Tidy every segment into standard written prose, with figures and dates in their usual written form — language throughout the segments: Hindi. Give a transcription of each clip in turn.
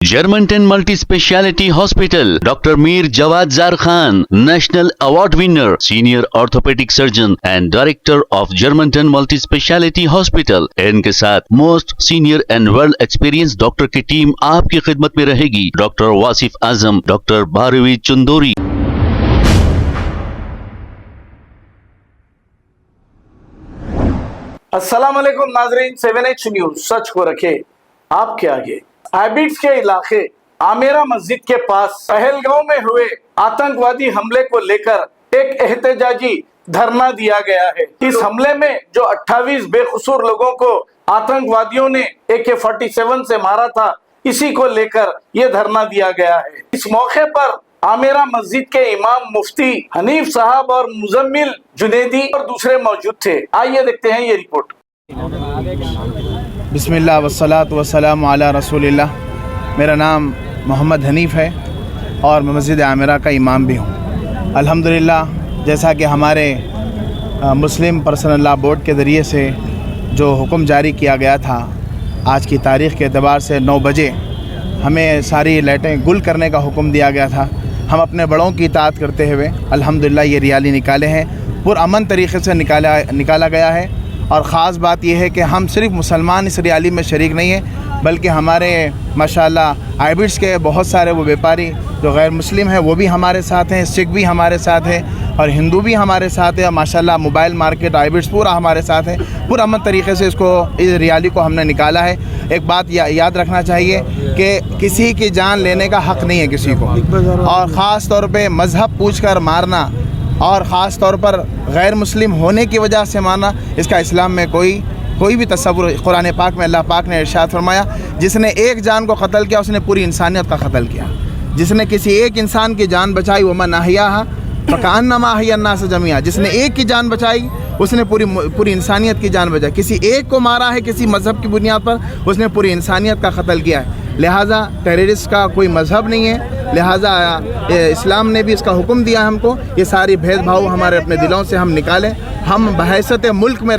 Germanton multi speciality hospital, doctor Mir Jawad Jar Khan, national award winner, senior orthopaedic surgeon and director of Germanton multi speciality hospital. इनके साथ most senior and world experience doctor की टीम आपकी खिदमत में रहेगी। Doctor Wasif Azam, doctor Bharvi Chandori. अस्सलाम वालेकुम नाजरीन, 7H न्यूज सच को रखे आपके आगे। आइबिड्स के इलाके आमेरा मस्जिद के पास पहलगांव में हुए आतंकवादी हमले को लेकर एक एहतजाजी धरना दिया गया है। इस हमले में जो 28 बेकसूर लोगों को आतंकवादियों ने AK-47 से मारा था, इसी को लेकर ये धरना दिया गया है। इस मौके पर आमेरा मस्जिद के इमाम मुफ्ती हनीफ साहब और मुजम्मिल जुनेदी और दूसरे मौजूद थे। आइए देखते हैं ये रिपोर्ट। बिस्मिल्लाह वस्सलातु वस्सलामु अला रसूलिल्लाह। मेरा नाम मोहम्मद हनीफ़ है और मैं मस्जिद आमिरा का इमाम भी हूँ। अल्हम्दुलिल्लाह, जैसा कि हमारे मुस्लिम पर्सनल लॉ बोर्ड के ज़रिए से जो हुक्म जारी किया गया था, आज की तारीख़ के एतबार से 9 बजे हमें सारी लाइटें गुल करने का हुक्म दिया गया था। हम अपने बड़ों की इताअत करते हुए अल्हम्दुलिल्लाह ये रैली निकाले हैं। पुरअमन तरीक़े से निकाला गया है। और ख़ास बात यह है कि हम सिर्फ मुसलमान इस रैली में शरीक नहीं हैं, बल्कि हमारे माशाल्लाह आइबिड्स के बहुत सारे वो व्यापारी जो गैर मुस्लिम हैं वो भी हमारे साथ हैं, सिख भी हमारे साथ हैं और हिंदू भी हमारे साथ है। माशाल्लाह मोबाइल मार्केट आइबिड्स पूरा हमारे साथ है। पुरअमन तरीक़े से इस रैली को हमने निकाला है। एक बात याद रखना चाहिए कि किसी की जान लेने का हक़ नहीं है किसी को, और ख़ास तौर पर मज़हब पूछ कर मारना और ख़ास तौर पर गैर मुस्लिम होने की वजह से मारना, इसका इस्लाम में कोई भी तस्वुर। कुरान पाक में अल्लाह पाक ने इरशाद फरमाया, जिसने एक जान को कत्ल किया उसने पूरी इंसानियत का कत्ल किया। जिसने किसी एक इंसान की जान बचाई वो मन अहयाहा फकअन्नमा अहया अन्नास जमीआ। जिसने एक की जान बचाई उसने पूरी इंसानियत की जान बचाई। किसी एक को मारा है किसी मज़हब की बुनियाद पर, उसने पूरी इंसानियत का कत्ल किया है। लिहाजा टेररिस्ट का कोई मज़हब नहीं है, लिहाजा इस्लाम ने भी इसका हुक्म दिया हमको। ये सारी भेदभाव हमारे अपने दिलों से हम निकालें। हम बहैसियत मुल्क में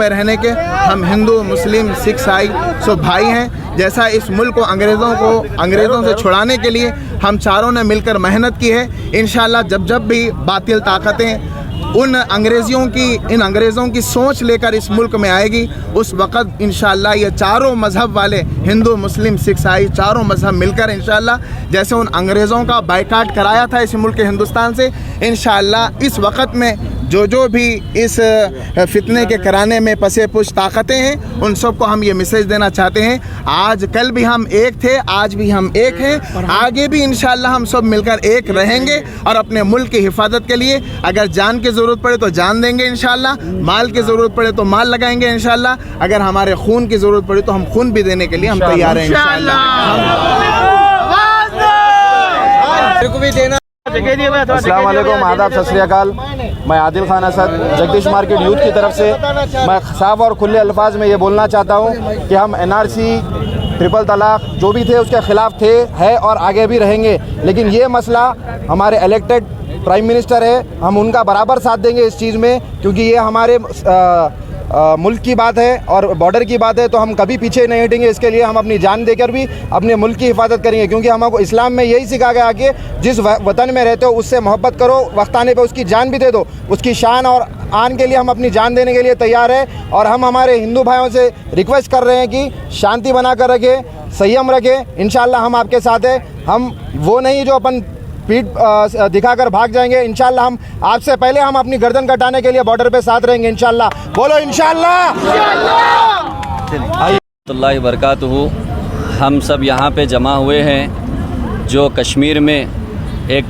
रहने के हम हिंदू मुस्लिम सिख ईसाई सब भाई हैं। जैसा इस मुल्क को अंग्रेज़ों से छुड़ाने के लिए हम चारों ने मिलकर मेहनत की है, इंशाअल्लाह जब भी बातिल ताकतें इन अंग्रेज़ों की सोच लेकर इस मुल्क में आएगी, उस वक़्त इंशाअल्लाह ये चारों मज़हब वाले हिंदू मुस्लिम सिख ईसाई चारों मज़हब मिलकर इंशाअल्लाह जैसे उन अंग्रेज़ों का बायकाट कराया था इस मुल्क हिंदुस्तान से, इंशाअल्लाह इस वक़्त में जो भी इस फितने के कराने में पसे पुश ताकतें हैं, उन सबको हम ये मैसेज देना चाहते हैं। आज कल भी हम एक थे, आज भी हम एक हैं, आगे भी इंशाअल्लाह हम सब मिलकर एक रहेंगे और अपने मुल्क की हिफाजत के लिए अगर जान की ज़रूरत पड़े तो जान देंगे इंशाअल्लाह, माल की ज़रूरत पड़े तो माल लगाएंगे इंशाअल्लाह, अगर हमारे खून की ज़रूरत पड़े तो हम खून भी देने के लिए हम तैयार हैं इंशाअल्लाह। अस्सलाम वालेकुम, आदाब, सत श्री अकाल। मैं आदिल खान असद जगदीश मार्केट यूथ की तरफ से मैं साफ और खुले अल्फाज में ये बोलना चाहता हूँ कि हम NRC, ट्रिपल तलाक जो भी थे उसके ख़िलाफ़ थे, है और आगे भी रहेंगे। लेकिन ये मसला हमारे इलेक्टेड प्राइम मिनिस्टर है, हम उनका बराबर साथ देंगे इस चीज़ में, क्योंकि ये हमारे मुल्क की बात है और बॉर्डर की बात है, तो हम कभी पीछे नहीं हटेंगे। इसके लिए हम अपनी जान देकर भी अपने मुल्क की हिफाजत करेंगे, क्योंकि हमको इस्लाम में यही सिखा गया कि जिस वतन में रहते हो उससे मोहब्बत करो, वक्त आने पे उसकी जान भी दे दो। उसकी शान और आन के लिए हम अपनी जान देने के लिए तैयार हैं। और हम हमारे हिंदू भाइयों से रिक्वेस्ट कर रहे हैं कि शांति बना कर रखें, संयम रखें। इंशाअल्लाह हम आपके साथ हैं। हम वो नहीं जो अपन पीठ दिखाकर भाग जाएंगे। इंशाअल्लाह हम आपसे पहले हम अपनी गर्दन कटाने के लिए बॉर्डर पे साथ रहेंगे इंशाअल्लाह। बोलो इंशाअल्लाह। अल्लाह बरकातहू। हम सब यहाँ पे जमा हुए हैं जो कश्मीर में एक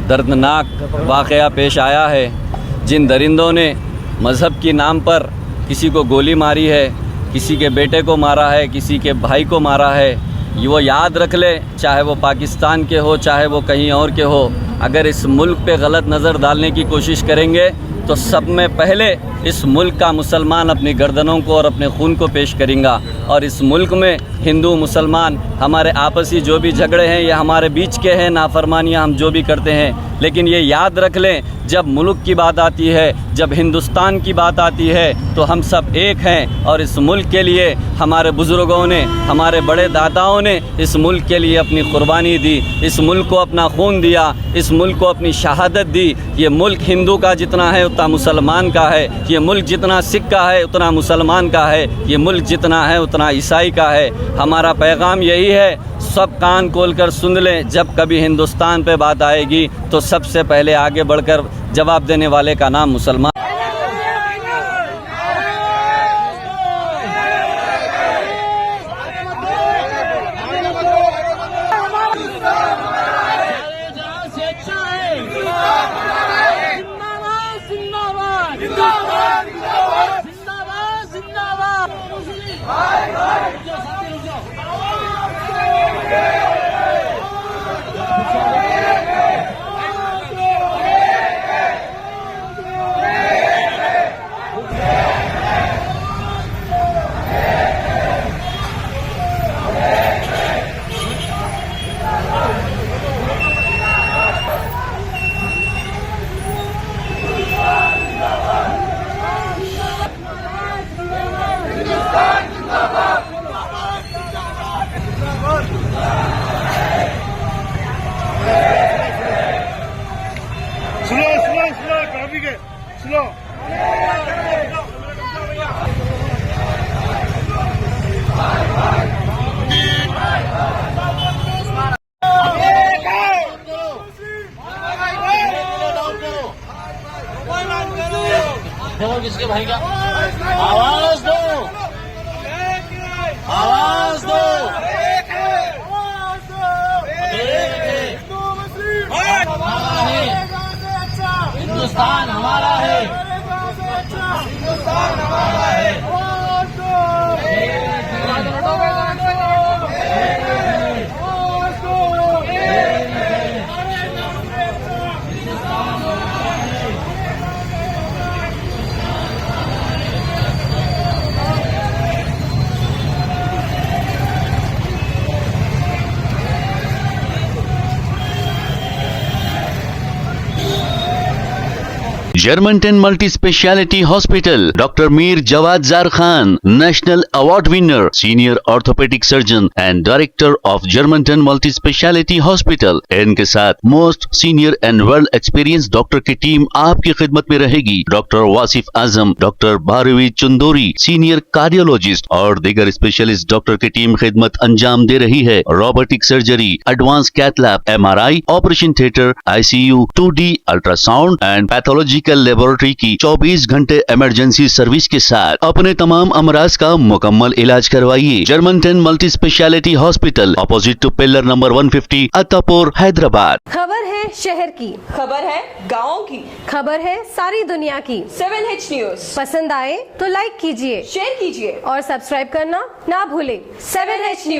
दर्दनाक वाक़या पेश आया है। जिन दरिंदों ने मज़हब के नाम पर किसी को गोली मारी है, किसी के बेटे को मारा है, किसी के भाई को मारा है, वो याद रख ले, चाहे वो पाकिस्तान के हो चाहे वो कहीं और के हो, अगर इस मुल्क पे गलत नज़र डालने की कोशिश करेंगे तो सब में पहले इस मुल्क का मुसलमान अपनी गर्दनों को और अपने खून को पेश करेंगा। और इस मुल्क में हिंदू मुसलमान हमारे आपसी जो भी झगड़े हैं ये हमारे बीच के हैं, नाफरमानियाँ हम जो भी करते हैं लेकिन ये याद रख लें, जब मुल्क की बात आती है, जब हिंदुस्तान की बात आती है, तो हम सब एक हैं। और इस मुल्क के लिए हमारे बुज़ुर्गों ने, हमारे बड़े दादाओं ने इस मुल्क के लिए अपनी कुर्बानी दी, इस मुल्क को अपना खून दिया, इस मुल्क को अपनी शहादत दी। ये मुल्क हिंदू का जितना है उतना मुसलमान का है, ये मुल्क जितना सिख का है उतना मुसलमान का है, ये मुल्क जितना है उतना ईसाई का है। हमारा पैगाम यही है, सब कान खोल कर सुन लें, जब कभी हिंदुस्तान पे बात आएगी तो सबसे पहले आगे बढ़कर जवाब देने वाले का नाम मुसलमान। किसके भाई का आवाज दो, आवाज दो, हिंदुस्तान हमारा है, हिंदुस्तान हमारा है। Germantown Multi Speciality Hospital, Dr. Mir Jawad Zar Khan, National Award winner, Senior Orthopedic Surgeon and Director of Germantown Multi Speciality Hospital। इनके साथ most senior and world experience doctor की टीम आपकी खिदमत में रहेगी। Doctor Wasif Azam, doctor Bharvi Chandori, senior cardiologist और दीगर स्पेशलिस्ट डॉक्टर की टीम खिदमत अंजाम दे रही है। Robotic surgery, advance cath lab, MRI, operation theatre, ICU, 2D ultrasound and pathological laboratory की 24 घंटे इमरजेंसी सर्विस के साथ अपने तमाम अमराज का मुकम्मल इलाज करवाइए। Germanton multi speciality hospital, opposite to pillar number 150, Attapur, Hyderabad. खबर है शहर की, खबर है गाँव की, खबर है सारी दुनिया की। 7H न्यूज पसंद आए तो लाइक कीजिए, शेयर कीजिए और सब्सक्राइब करना ना भूले। 7H news.